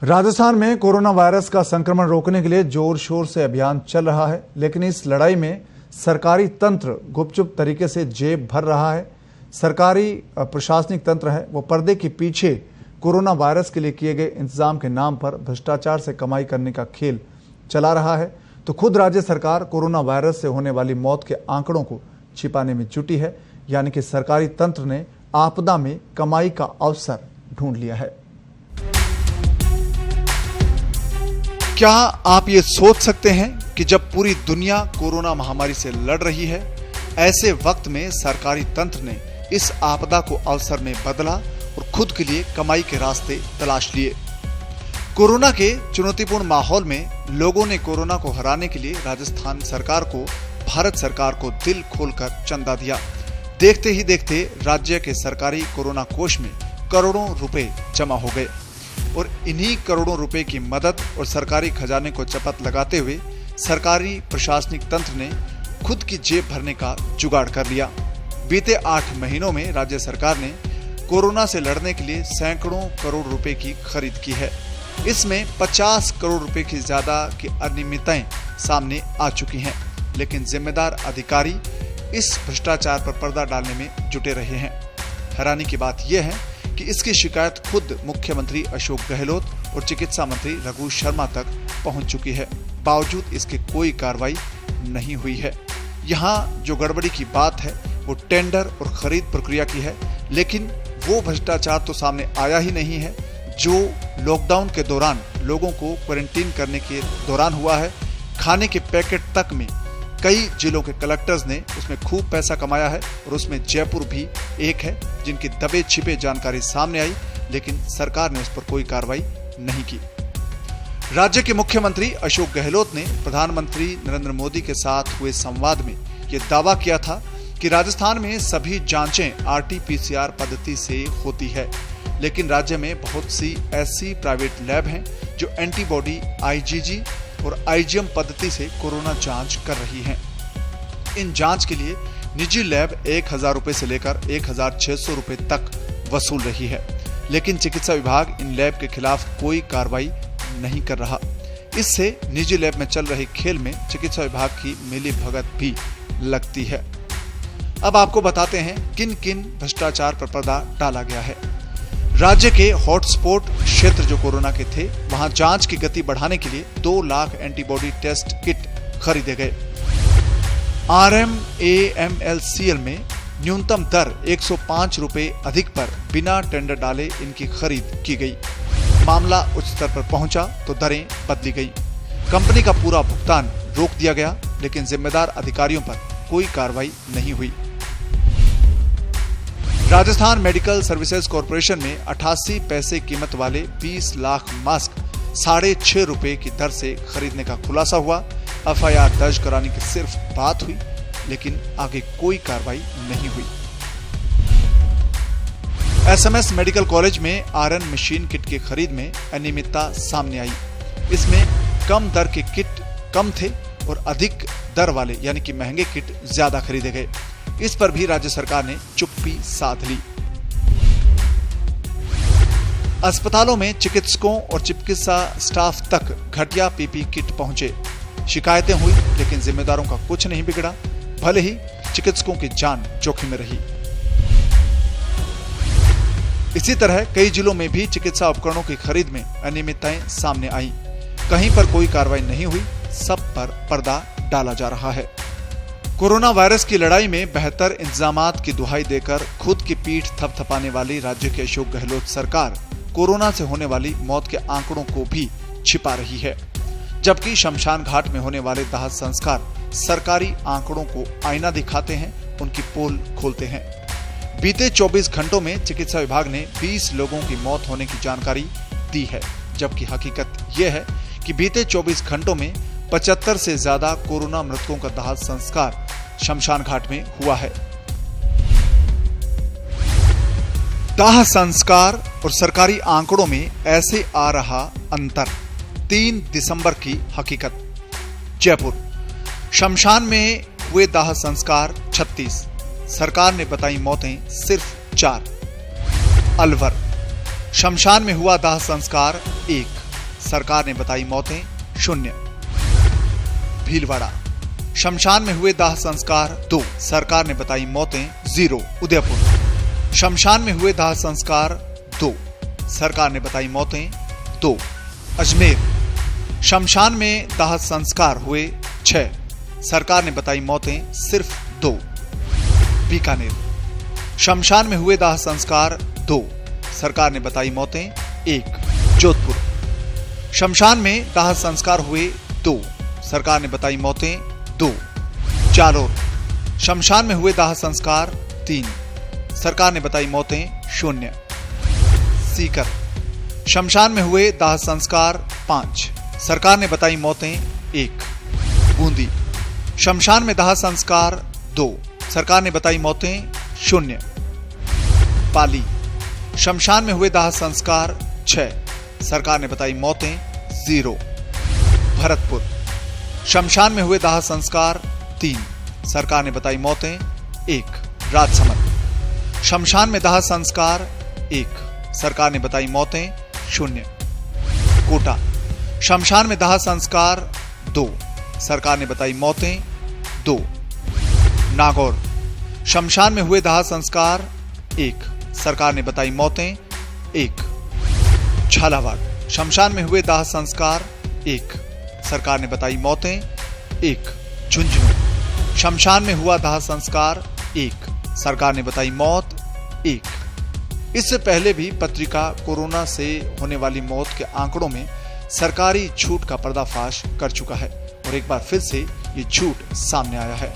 राजस्थान में corona virus का संक्रमण रोकने के लिए जोर शोर से अभियान चल रहा है, लेकिन इस लड़ाई में सरकारी तंत्र गुपचुप तरीके से जेब भर रहा है। सरकारी प्रशासनिक तंत्र है वो पर्दे के पीछे कोरोना वायरस के लिए किए गए इंतजाम के नाम पर भ्रष्टाचार से कमाई करने का खेल चला रहा है। तो खुद राज्य सरकार कोरोना वायरस से होने वाली मौत के आंकड़ों को छिपाने में जुटी है, यानी कि सरकारी तंत्र ने आपदा में कमाई का अवसर ढूंढ लिया है। क्या आप ये सोच सकते हैं कि जब पूरी दुनिया कोरोना महामारी से लड़ रही है, ऐसे वक्त में सरकारी तंत्र ने इस आपदा को अवसर में बदला और खुद के लिए कमाई के रास्ते तलाश लिए। कोरोना के चुनौतीपूर्ण माहौल में लोगों ने कोरोना को हराने के लिए राजस्थान सरकार को, भारत सरकार को दिल खोलकर चंदा दिया। देखते ही देखते राज्य के सरकारी कोरोना कोष में करोड़ों रुपए जमा हो गए और इन्हीं करोड़ों रुपए की मदद और सरकारी खजाने को चपत लगाते हुए सरकारी प्रशासनिक तंत्र ने खुद की जेब भरने का जुगाड़ कर लिया। बीते 8 महीनों में राज्य सरकार ने कोरोना से लड़ने के लिए सैकड़ों करोड़ रुपए की खरीद की है। इसमें 50 करोड़ रुपए की ज्यादा की अनियमितताएं सामने आ चुकी हैं, लेकिन जिम्मेदार अधिकारी इस भ्रष्टाचार पर पर्दा डालने में जुटे रहे हैं। हैरानी की बात यह है कि इसकी शिकायत खुद मुख्यमंत्री अशोक गहलोत और चिकित्सा मंत्री रघु शर्मा तक पहुंच चुकी है, बावजूद इसके कोई कार्रवाई नहीं हुई है। यहाँ जो गड़बड़ी की बात है वो टेंडर और खरीद प्रक्रिया की है, लेकिन वो भ्रष्टाचार तो सामने आया ही नहीं है जो लॉकडाउन के दौरान लोगों को क्वारंटीन करने के दौरान हुआ है। खाने के पैकेट तक में कई जिलों के कलेक्टर्स ने उसमें खूब पैसा कमाया है और उसमें जयपुर भी एक है, जिनकी दबे छिपे जानकारी सामने आई, लेकिन सरकार ने उस पर कोई कार्रवाई नहीं की। राज्य के मुख्यमंत्री अशोक गहलोत ने प्रधानमंत्री नरेंद्र मोदी के साथ हुए संवाद में यह दावा किया था कि राजस्थान में सभी जांचें RT-PCR पद्धति से होती है, लेकिन राज्य में बहुत सी ऐसी प्राइवेट लैब हैं जो एंटीबॉडी IgG और IgM पद्धति से कोरोना जांच कर रही हैं। इन जांच के लिए निजी लैब 1000 रुपए से लेकर 1600 रुपए तक वसूल रही है, लेकिन चिकित्सा विभाग इन लैब के खिलाफ कोई कार्रवाई नहीं कर रहा। इससे निजी लैब में चल रहे खेल में चिकित्सा विभाग की मिलीभगत भी लगती है। अब आपको बताते हैं किन किन भ्रष्टाचार पर पर्दा डाला गया है। राज्य के हॉटस्पॉट क्षेत्र जो कोरोना के थे, वहां जांच की गति बढ़ाने के लिए 2 लाख एंटीबॉडी टेस्ट किट खरीदे गए। RMAMLCL में न्यूनतम दर 105 रुपए अधिक पर बिना टेंडर डाले इनकी खरीद की गई। मामला उच्च स्तर पर पहुंचा तो दरें बदली गई। कंपनी का पूरा भुगतान रोक दिया गया, लेकिन जिम्मेदार अधिकारियों पर कोई कार्रवाई नहीं हुई। राजस्थान मेडिकल सर्विसेज कॉर्पोरेशन में 88 पैसे कीमत वाले 20 लाख मास्क 6.5 रुपए की दर से खरीदने का खुलासा हुआ। FIR दर्ज कराने की सिर्फ बात हुई, लेकिन आगे कोई कार्रवाई नहीं हुई। SMS मेडिकल कॉलेज में RN मशीन किट की खरीद में अनियमितता सामने आई। इसमें कम दर के किट कम थे और अधिक दर वाले यानी कि महंगे किट ज्यादा खरीदे गए। इस पर भी राज्य सरकार ने चुप्पी साध ली। अस्पतालों में चिकित्सकों और चिकित्सा स्टाफ तक घटिया PP किट पहुंचे। शिकायतें हुई, लेकिन जिम्मेदारों का कुछ नहीं बिगड़ा, भले ही चिकित्सकों की जान जोखिम में रही। इसी तरह कई जिलों में भी चिकित्सा उपकरणों की खरीद में अनियमितताएं सामने आई। कहीं पर कोई कार्रवाई नहीं हुई, सब पर पर्दा डाला जा रहा है। कोरोना वायरस की लड़ाई में बेहतर इंतजामात की दुहाई देकर खुद की पीठ थपथपाने वाली राज्य के अशोक गहलोत सरकार कोरोना से होने वाली मौत के आंकड़ों को भी छिपा रही है, जबकि शमशान घाट में होने वाले दाह संस्कार सरकारी आंकड़ों को आईना दिखाते हैं, उनकी पोल खोलते हैं। बीते 24 घंटों में चिकित्सा विभाग ने 20 लोगों की मौत होने की जानकारी दी है, जबकि हकीकत यह है कि बीते 24 घंटों में 75 से ज्यादा कोरोना मृतकों का दाह संस्कार शमशान घाट में हुआ है। दाह संस्कार और सरकारी आंकड़ों में ऐसे आ रहा अंतर। 3 दिसंबर की हकीकत। जयपुर शमशान में हुए दाह संस्कार 36, सरकार ने बताई मौतें सिर्फ 4। अलवर शमशान में हुआ दाह संस्कार 1, सरकार ने बताई मौतें 0। भीलवाड़ा, शमशान में हुए दाह संस्कार 2, सरकार ने बताई मौतें 0। उदयपुर, शमशान में हुए दाह संस्कार 2, सरकार ने बताई मौतें 2। अजमेर, शमशान में दाह संस्कार हुए 6, सरकार ने बताई मौतें सिर्फ 2। बीकानेर, शमशान में हुए दाह संस्कार 2, सरकार ने बताई मौतें 1। जोधपुर, शमशान में दाह संस्कार हुए 2, सरकार ने बताई मौतें 2। जालोर, शमशान में हुए दाह संस्कार 3, सरकार ने बताई मौतें 0। सीकर, शमशान में हुए दाह संस्कार 5, सरकार ने बताई मौतें 1। बूंदी, शमशान में दाह संस्कार 2, सरकार ने बताई मौतें 0। पाली, शमशान में हुए दाह संस्कार 6, सरकार ने बताई मौतें 0। भरतपुर, शमशान में हुए दाह संस्कार 3, सरकार ने बताई मौतें 1। राजसमंद, शमशान में दाह संस्कार 1, सरकार ने बताई मौतें 0। कोटा, शमशान में दाह संस्कार 2, सरकार ने बताई मौतें 2। नागौर, शमशान में हुए दाह संस्कार 1, सरकार ने बताई मौतें 1। झालावाड़, शमशान में हुए दाह संस्कार 1, सरकार ने बताई मौतें 1। झुंझुनू, शमशान में हुआ दाह संस्कार 1, सरकार ने बताई मौत 1। इससे पहले भी पत्रिका कोरोना से होने वाली मौत के आंकड़ों में सरकारी झूठ का पर्दाफाश कर चुका है और एक बार फिर से ये झूठ सामने आया है।